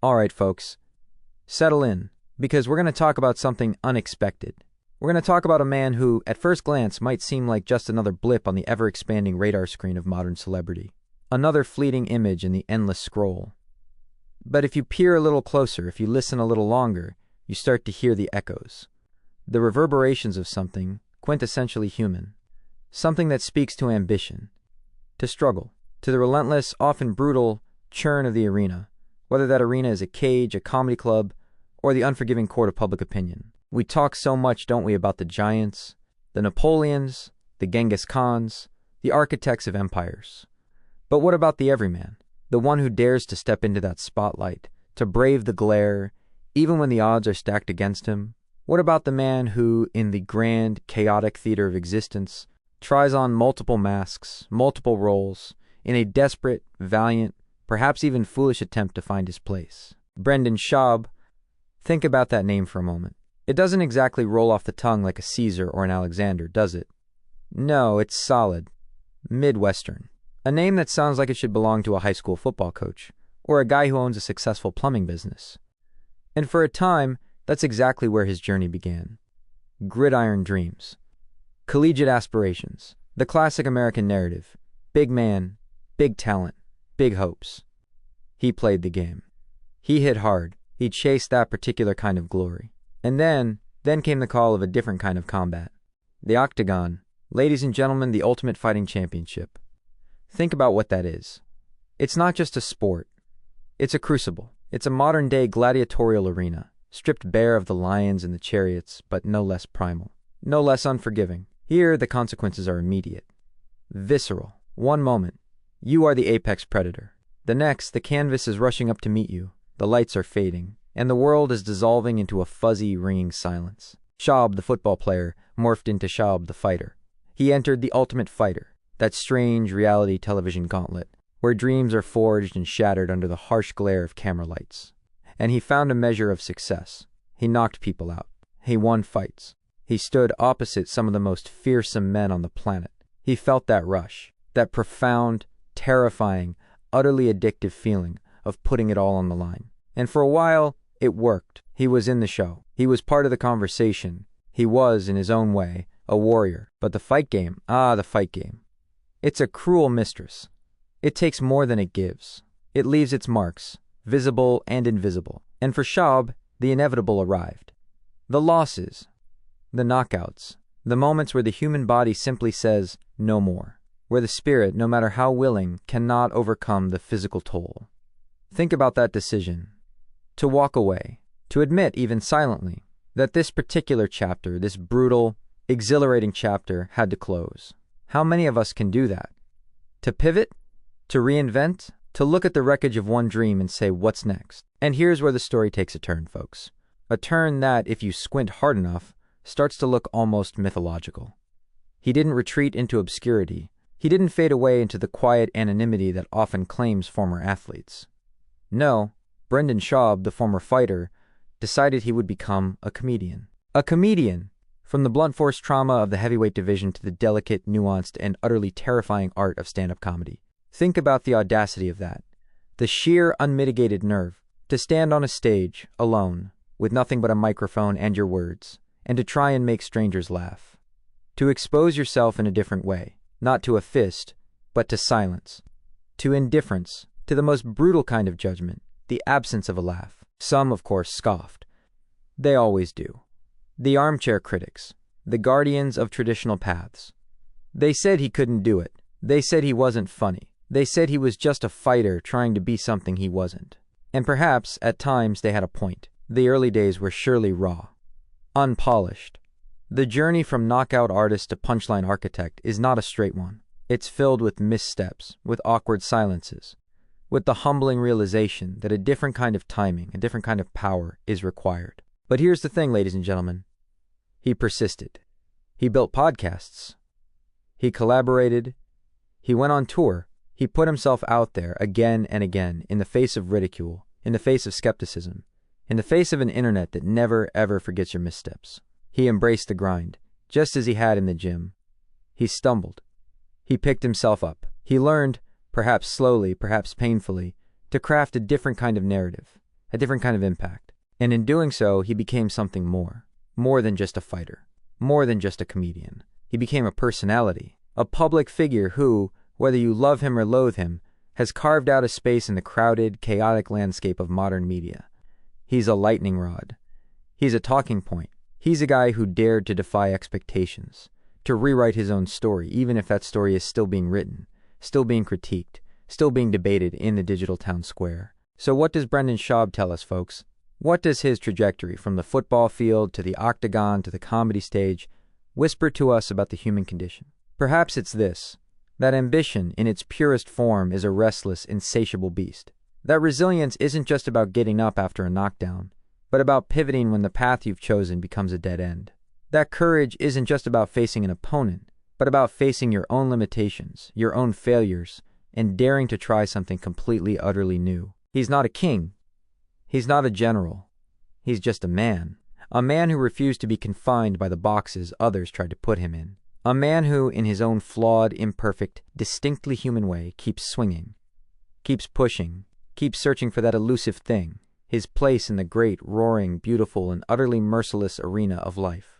Alright, folks, settle in, because we're going to talk about something unexpected. We're going to talk about a man who, at first glance, might seem like just another blip on the ever-expanding radar screen of modern celebrity. Another fleeting image in the endless scroll. But if you peer a little closer, if you listen a little longer, you start to hear the echoes. The reverberations of something quintessentially human. Something that speaks to ambition, to struggle, to the relentless, often brutal churn of the arena, whether that arena is a cage, a comedy club, or the unforgiving court of public opinion. We talk so much, don't we, about the giants, the Napoleons, the Genghis Khans, the architects of empires. But what about the everyman, the one who dares to step into that spotlight, to brave the glare, even when the odds are stacked against him? What about the man who, in the grand, chaotic theater of existence, tries on multiple masks, multiple roles, in a desperate, valiant, perhaps even foolish attempt to find his place? Brendan Schaub. Think about that name for a moment. It doesn't exactly roll off the tongue like a Caesar or an Alexander, does it? No, it's solid. Midwestern. A name that sounds like it should belong to a high school football coach, or a guy who owns a successful plumbing business. And for a time, that's exactly where his journey began. Gridiron dreams. Collegiate aspirations. The classic American narrative. Big man, big talent, big hopes. He played the game. He hit hard. He chased that particular kind of glory. And then came the call of a different kind of combat. The octagon. Ladies and gentlemen, the ultimate fighting championship. Think about what that is. It's not just a sport. It's a crucible. It's a modern-day gladiatorial arena, stripped bare of the lions and the chariots, but no less primal, no less unforgiving. Here, the consequences are immediate. Visceral. One moment, you are the apex predator. The next, the canvas is rushing up to meet you. The lights are fading, and the world is dissolving into a fuzzy, ringing silence. Schaub, the football player, morphed into Schaub, the fighter. He entered the ultimate fighter, that strange reality television gauntlet, where dreams are forged and shattered under the harsh glare of camera lights. And he found a measure of success. He knocked people out. He won fights. He stood opposite some of the most fearsome men on the planet. He felt that rush, that profound, terrifying, utterly addictive feeling of putting it all on the line. And for a while, it worked. He was in the show. He was part of the conversation. He was, in his own way, a warrior. But the fight game, the fight game. It's a cruel mistress. It takes more than it gives. It leaves its marks, visible and invisible. And for Schaub, the inevitable arrived. The losses, the knockouts, the moments where the human body simply says, no more. Where the spirit, no matter how willing, cannot overcome the physical toll. Think about that decision. To walk away. To admit, even silently, that this particular chapter, this brutal, exhilarating chapter, had to close. How many of us can do that? To pivot? To reinvent? To look at the wreckage of one dream and say, what's next? And here's where the story takes a turn, folks. A turn that, if you squint hard enough, starts to look almost mythological. He didn't retreat into obscurity. He didn't fade away into the quiet anonymity that often claims former athletes. No, Brendan Schaub, the former fighter, decided he would become a comedian. A comedian! From the blunt force trauma of the heavyweight division to the delicate, nuanced, and utterly terrifying art of stand-up comedy. Think about the audacity of that. The sheer, unmitigated nerve to stand on a stage, alone, with nothing but a microphone and your words, and to try and make strangers laugh. To expose yourself in a different way, not to a fist, but to silence, to indifference, to the most brutal kind of judgment, the absence of a laugh. Some, of course, scoffed. They always do. The armchair critics, the guardians of traditional paths. They said he couldn't do it. They said he wasn't funny. They said he was just a fighter trying to be something he wasn't. And perhaps, at times, they had a point. The early days were surely raw, unpolished. The journey from knockout artist to punchline architect is not a straight one. It's filled with missteps, with awkward silences, with the humbling realization that a different kind of timing, a different kind of power is required. But here's the thing, ladies and gentlemen. He persisted. He built podcasts. He collaborated. He went on tour. He put himself out there again and again in the face of ridicule, in the face of skepticism, in the face of an internet that never, ever forgets your missteps. He embraced the grind, just as he had in the gym. He stumbled. He picked himself up. He learned, perhaps slowly, perhaps painfully, to craft a different kind of narrative, a different kind of impact. And in doing so, he became something more than just a fighter, more than just a comedian. He became a personality, a public figure who, whether you love him or loathe him, has carved out a space in the crowded, chaotic landscape of modern media. He's a lightning rod. He's a talking point. He's a guy who dared to defy expectations, to rewrite his own story, even if that story is still being written, still being critiqued, still being debated in the digital town square. So what does Brendan Schaub tell us, folks? What does his trajectory from the football field to the octagon to the comedy stage whisper to us about the human condition? Perhaps it's this: that ambition in its purest form is a restless, insatiable beast. That resilience isn't just about getting up after a knockdown, but about pivoting when the path you've chosen becomes a dead end. That courage isn't just about facing an opponent, but about facing your own limitations, your own failures, and daring to try something completely, utterly new. He's not a king. He's not a general. He's just a man who refused to be confined by the boxes others tried to put him in. A man who, in his own flawed, imperfect, distinctly human way, keeps swinging, keeps pushing, keeps searching for that elusive thing, his place in the great, roaring, beautiful, and utterly merciless arena of life.